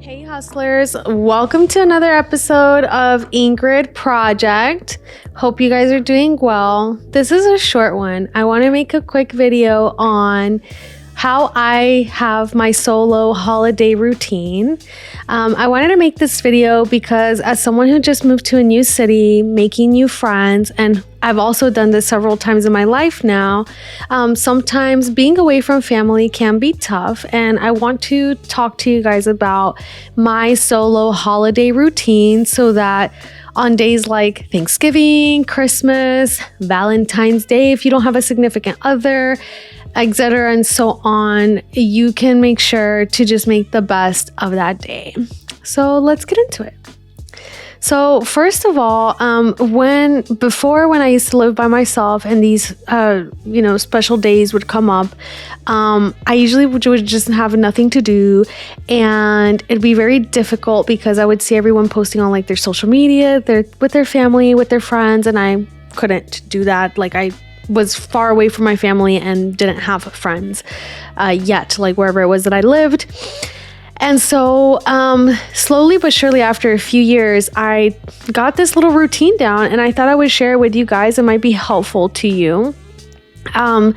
Hey hustlers, welcome to another episode of Ingrid Project. Hope you guys are doing well. This is a short one. I want to make a quick video on how I have my solo holiday routine. I wanted to make this video because as someone who just moved to a new city, making new friends, and I've also done this several times in my life now, sometimes being away from family can be tough, and I want to talk to you guys about my solo holiday routine so that on days like Thanksgiving, Christmas, Valentine's Day, if you don't have a significant other, etc. and so on, you can make sure to just make the best of that day. So let's get into it. So first of all, when I used to live by myself and these, special days would come up, I usually would just have nothing to do, and it'd be very difficult because I would see everyone posting on like their social media, with their family, with their friends, and I couldn't do that. Like I was far away from my family and didn't have friends yet, like wherever it was that I lived. And so slowly but surely after a few years, I got this little routine down, and I thought I would share it with you guys. It might be helpful to you. And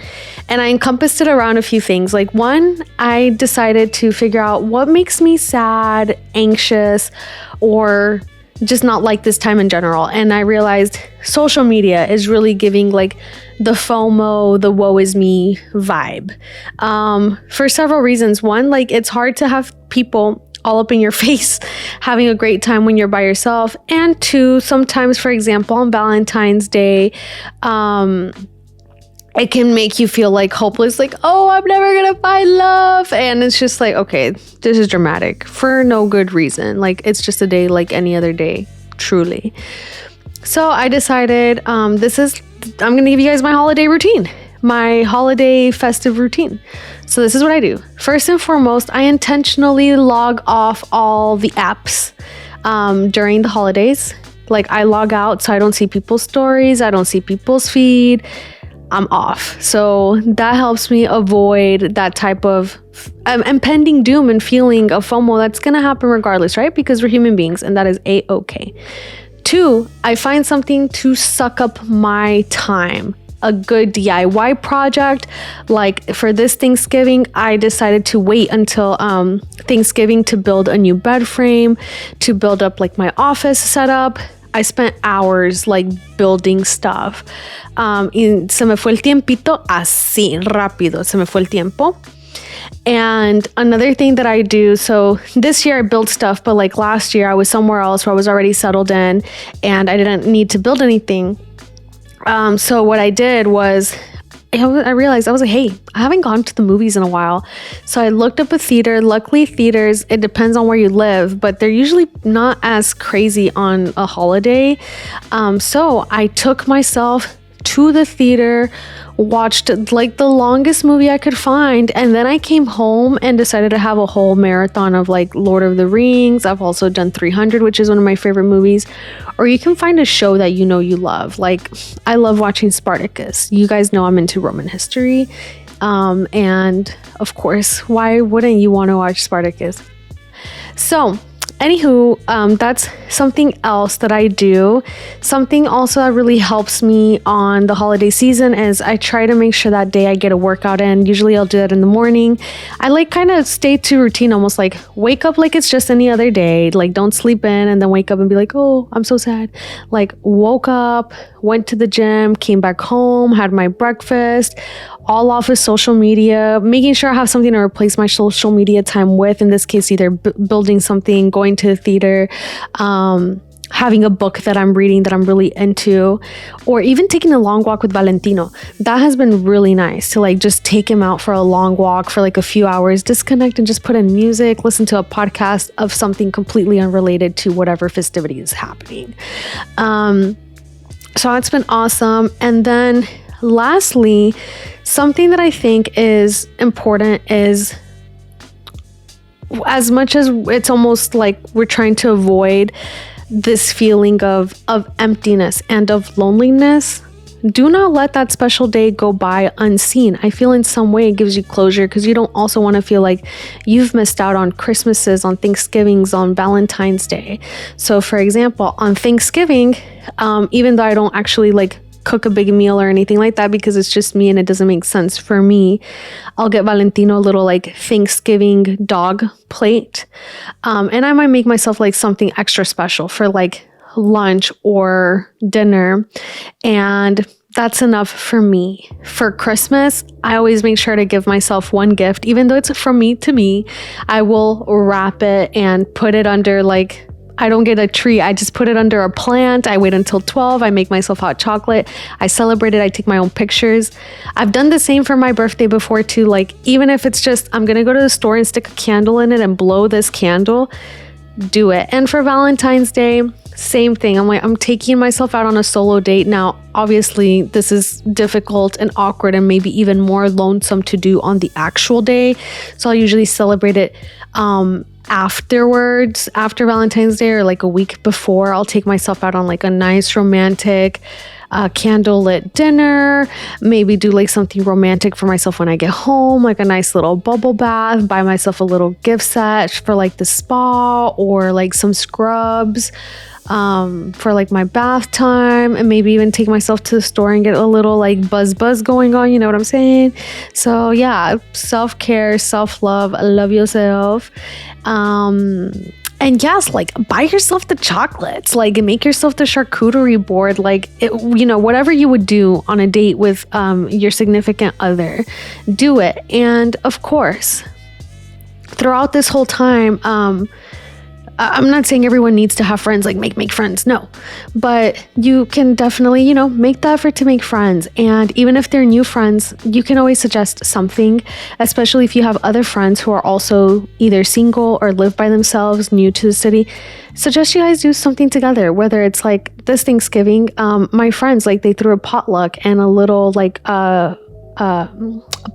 I encompassed it around a few things. Like one, I decided to figure out what makes me sad, anxious, or just not like this time in general. And I realized social media is really giving like the FOMO, the woe is me vibe, for several reasons. One, like it's hard to have people all up in your face having a great time when you're by yourself. And two, sometimes, for example, on Valentine's Day, it can make you feel like hopeless, like, oh, I'm never gonna find love. And it's just like, okay, this is dramatic for no good reason. Like, it's just a day like any other day, truly. So I decided I'm gonna give you guys my holiday routine, my holiday festive routine. So this is what I do. First and foremost, I intentionally log off all the apps during the holidays. Like I log out so I don't see people's stories, I don't see people's feed. I'm off. So that helps me avoid that type of impending doom and feeling of FOMO that's going to happen regardless, right? Because we're human beings, and that is A-okay. Two, I find something to suck up my time. A good DIY project. Like for this Thanksgiving, I decided to wait until Thanksgiving to build a new bed frame, to build up like my office setup. I spent hours like building stuff. Y se me fue el tiempito así, rápido, se me fue el tiempo. And another thing that I do, so this year I built stuff, but like last year I was somewhere else where I was already settled in and I didn't need to build anything. So what I did was, I realized, I was like, hey, I haven't gone to the movies in a while. So I looked up a theater. Luckily, theaters, it depends on where you live, but they're usually not as crazy on a holiday. So I took myself to the theater, watched like the longest movie I could find, and then I came home and decided to have a whole marathon of like Lord of the Rings. I've also done 300, which is one of my favorite movies. Or you can find a show that you know you love. Like I love watching Spartacus. You guys know I'm into Roman history. And of course, why wouldn't you want to watch Spartacus? So anywho, that's something else that I do. Something also that really helps me on the holiday season is I try to make sure that day I get a workout in. Usually I'll do that in the morning. I like kind of stay to routine, almost like wake up like it's just any other day. Like don't sleep in and then wake up and be like, oh, I'm so sad. Like woke up, went to the gym, came back home, had my breakfast, all off of social media, making sure I have something to replace my social media time with. In this case, either building something, going to the theater, having a book that I'm reading that I'm really into, or even taking a long walk with Valentino. That has been really nice to like just take him out for a long walk for like a few hours, disconnect and just put in music, listen to a podcast of something completely unrelated to whatever festivity is happening. So it's been awesome. And then lastly, something that I think is important is, as much as it's almost like we're trying to avoid this feeling of emptiness and of loneliness, Do not let that special day go by unseen. I feel in some way it gives you closure because you don't also want to feel like you've missed out on Christmases, on Thanksgivings, on Valentine's Day. So for example, on Thanksgiving, even though I don't actually like cook a big meal or anything like that because it's just me and it doesn't make sense for me, I'll get Valentino a little like Thanksgiving dog plate. And I might make myself like something extra special for like lunch or dinner, and that's enough for me. For Christmas, I always make sure to give myself one gift, even though it's from me to me. I will wrap it and put it under like, I don't get a tree. I just put it under a plant. I wait until 12. I make myself hot chocolate. I celebrate it. I take my own pictures. I've done the same for my birthday before too. Like, even if it's just, I'm going to go to the store and stick a candle in it and blow this candle, do it. And for Valentine's Day, same thing. I'm taking myself out on a solo date. Now, obviously, this is difficult and awkward and maybe even more lonesome to do on the actual day. So I'll usually celebrate it afterwards, after Valentine's Day, or like a week before. I'll take myself out on like a nice romantic candlelit dinner, maybe do like something romantic for myself when I get home, like a nice little bubble bath, buy myself a little gift set for like the spa, or like some scrubs for like my bath time, and maybe even take myself to the store and get a little like buzz going on, you know what I'm saying? So yeah, self-care, self-love, love yourself. And yes, like buy yourself the chocolates, like make yourself the charcuterie board, like you know, whatever you would do on a date with your significant other, do it. And of course, throughout this whole time, I'm not saying everyone needs to have friends, like make friends, no. But you can definitely, you know, make the effort to make friends. And even if they're new friends, you can always suggest something, especially if you have other friends who are also either single or live by themselves, new to the city. Suggest you guys do something together, whether it's like this Thanksgiving, my friends, like they threw a potluck and a little like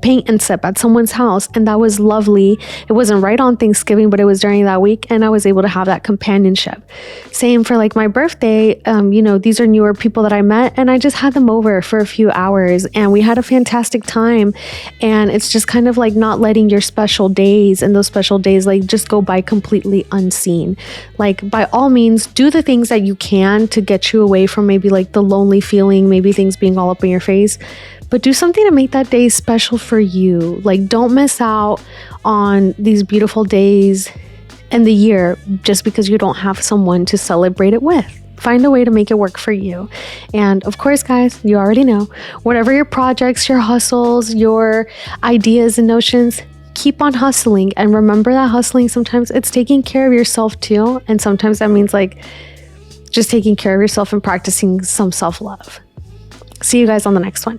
paint and sip at someone's house, and that was lovely. It wasn't right on Thanksgiving, but it was during that week, and I was able to have that companionship. Same for like my birthday. You know, these are newer people that I met, and I just had them over for a few hours, and we had a fantastic time. And it's just kind of like not letting your special days and those special days like just go by completely unseen. Like, by all means, do the things that you can to get you away from maybe like the lonely feeling, maybe things being all up in your face. But do something to make that day special for you. Like, don't miss out on these beautiful days in the year just because you don't have someone to celebrate it with. Find a way to make it work for you. And of course, guys, you already know, whatever your projects, your hustles, your ideas and notions, keep on hustling. And remember that hustling, sometimes it's taking care of yourself too. And sometimes that means like just taking care of yourself and practicing some self-love. See you guys on the next one.